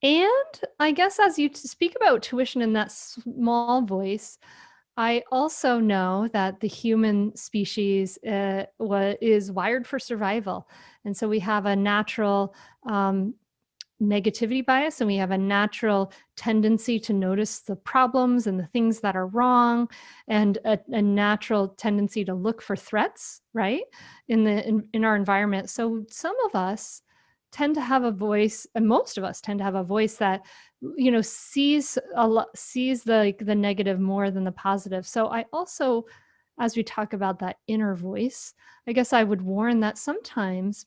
and I guess as you speak about tuition in that small voice, I also know that the human species is wired for survival. And so we have a natural negativity bias, and we have a natural tendency to notice the problems and the things that are wrong, and a natural tendency to look for threats, right, in our environment. So some of us tend to have a voice, and most of us tend to have a voice that sees the negative more than the positive. So I also, as we talk about that inner voice, I guess I would warn that sometimes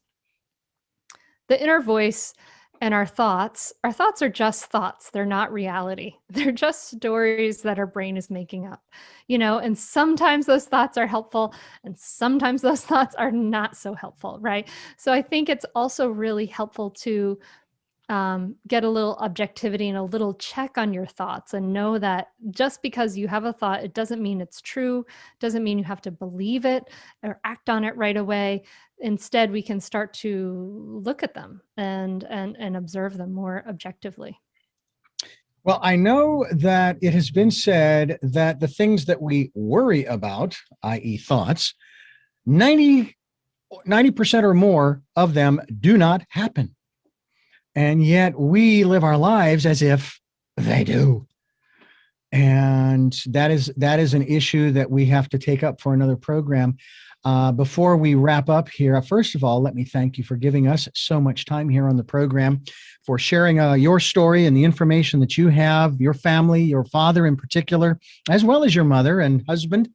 the inner voice and our thoughts are just thoughts. They're not reality. They're just stories that our brain is making up, and sometimes those thoughts are helpful and sometimes those thoughts are not so helpful, right? So I think it's also really helpful to get a little objectivity and a little check on your thoughts, and know that just because you have a thought, it doesn't mean it's true, doesn't mean you have to believe it or act on it right away. Instead, we can start to look at them and observe them more objectively. Well, I know that it has been said that the things that we worry about, i.e., thoughts, 90% or more of them do not happen. And yet we live our lives as if they do. And that is an issue that we have to take up for another program. Before we wrap up here, first of all, let me thank you for giving us so much time here on the program, for sharing your story and the information that you have, your family, your father in particular, as well as your mother and husband.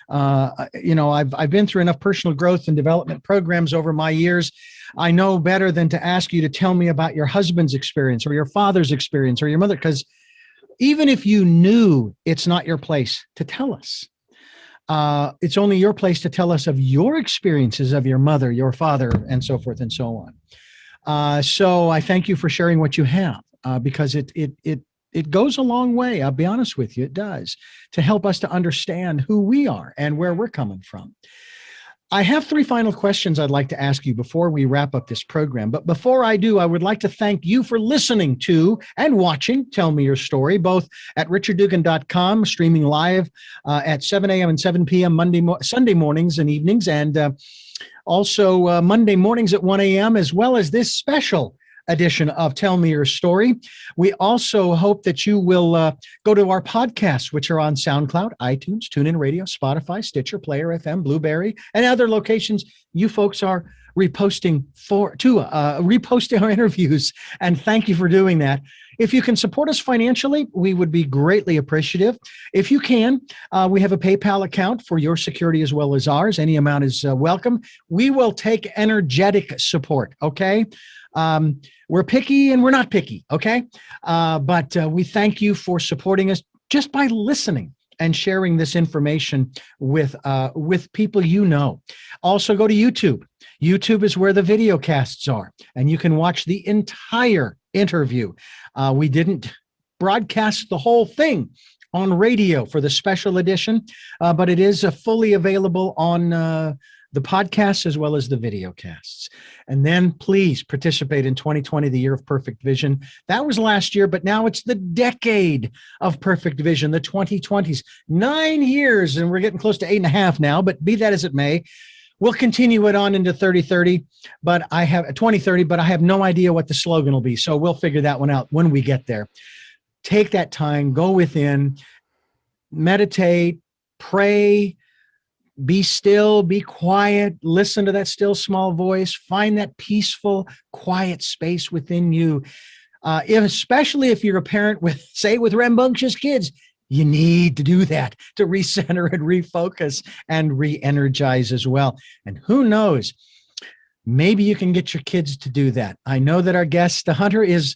I've been through enough personal growth and development programs over my years. I know better than to ask you to tell me about your husband's experience or your father's experience or your mother, because even if you knew, it's not your place to tell us. It's only your place to tell us of your experiences of your mother, your father, and so forth and so on. So I thank you for sharing what you have, because it goes a long way. I'll be honest with you, it does, to help us to understand who we are and where we're coming from. I have 3 final questions I'd like to ask you before we wrap up this program. But before I do, I would like to thank you for listening to and watching Tell Me Your Story, both at richarddugan.com, streaming live at 7 a.m. and 7 p.m. Sunday mornings and evenings, and also Monday mornings at 1 a.m., as well as this special edition of Tell Me Your Story. We also hope that you will go to our podcasts, which are on SoundCloud, iTunes, TuneIn Radio, Spotify, Stitcher, Player FM, Blueberry, and other locations. You folks are reposting our interviews, and thank you for doing that. If you can support us financially, we would be greatly appreciative. If you can, we have a PayPal account for your security as well as ours. Any amount is welcome. We will take energetic support, okay? We're picky and we're not picky, okay? But we thank you for supporting us just by listening and sharing this information with people you know. Also, go to YouTube. YouTube is where the video casts are, and you can watch the entire interview. We didn't broadcast the whole thing on radio for the special edition, but it is fully available on the podcasts as well as the video casts. And then please participate in 2020, the year of perfect vision. That was last year, but now it's the decade of perfect vision, the 2020s. 9 years, and we're getting close to 8.5 now, but be that as it may, we'll continue it on into 2030, but I have no idea what the slogan will be. So we'll figure that one out when we get there. Take that time, go within, meditate, pray, be still, be quiet, listen to that still small voice, find that peaceful, quiet space within you. Especially if you're a parent with rambunctious kids, you need to do that to recenter and refocus and re-energize as well. And who knows, maybe you can get your kids to do that. I know that our guest, Hunter, is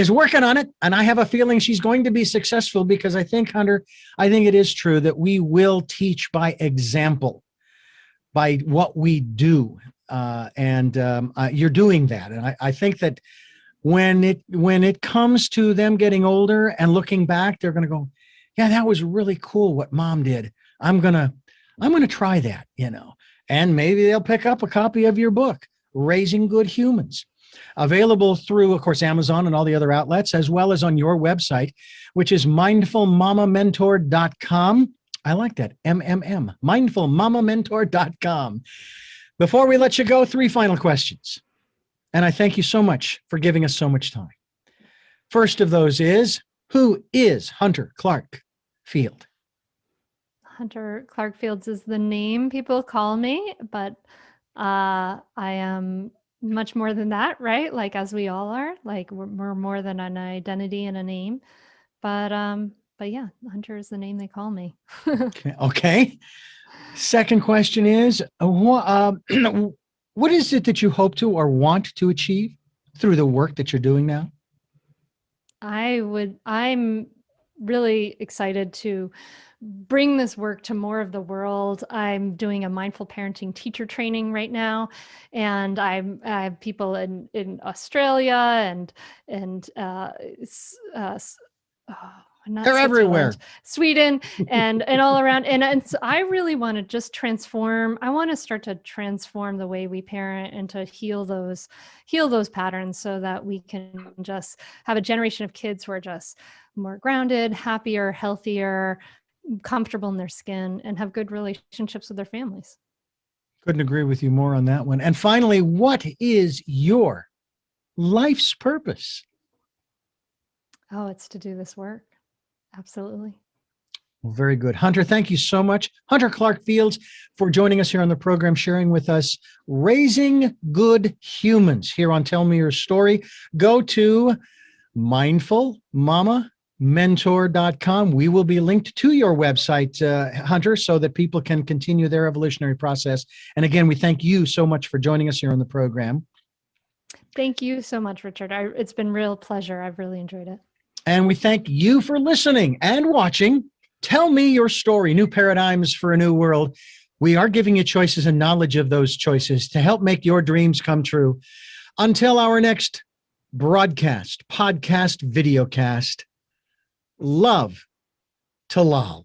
working on it, and I have a feeling she's going to be successful, because I think, Hunter, it is true that we will teach by example, by what we do, and you're doing that. And I think that when it comes to them getting older and looking back, they're going to go, yeah, that was really cool what mom did. I'm gonna try that, and maybe they'll pick up a copy of your book, Raising Good Humans. Available through, of course, Amazon and all the other outlets, as well as on your website, which is mindfulmamamentor.com. I like that. MMM, mindfulmamamentor.com. Before we let you go, 3 final questions. And I thank you so much for giving us so much time. First of those is, who is Hunter Clarke Field? Hunter Clarke Fields is the name people call me, but I am much more than that, right? Like, as we all are, like we're more than an identity and a name. But yeah, Hunter is the name they call me. Okay. Second question is, what is it that you hope to or want to achieve through the work that you're doing now? I'm really excited to bring this work to more of the world. I'm doing a mindful parenting teacher training right now, and I have people in Australia and not They're everywhere. Sweden, and all around. And so I really want to just transform. I want to start to transform the way we parent and to heal those patterns, so that we can just have a generation of kids who are just more grounded, happier, healthier, comfortable in their skin, and have good relationships with their families. Couldn't agree with you more on that one. And finally, what is your life's purpose? Oh, it's to do this work. Absolutely. Well, very good. Hunter, thank you so much. Hunter Clarke Fields, for joining us here on the program, sharing with us Raising Good Humans here on Tell Me Your Story. Go to mindfulmamamentor.com. We will be linked to your website, Hunter, so that people can continue their evolutionary process. And again, we thank you so much for joining us here on the program. Thank you so much, Richard. It's been a real pleasure. I've really enjoyed it. And we thank you for listening and watching. Tell Me Your Story, New Paradigms for a New World. We are giving you choices and knowledge of those choices to help make your dreams come true. Until our next broadcast, podcast, videocast, love to lol.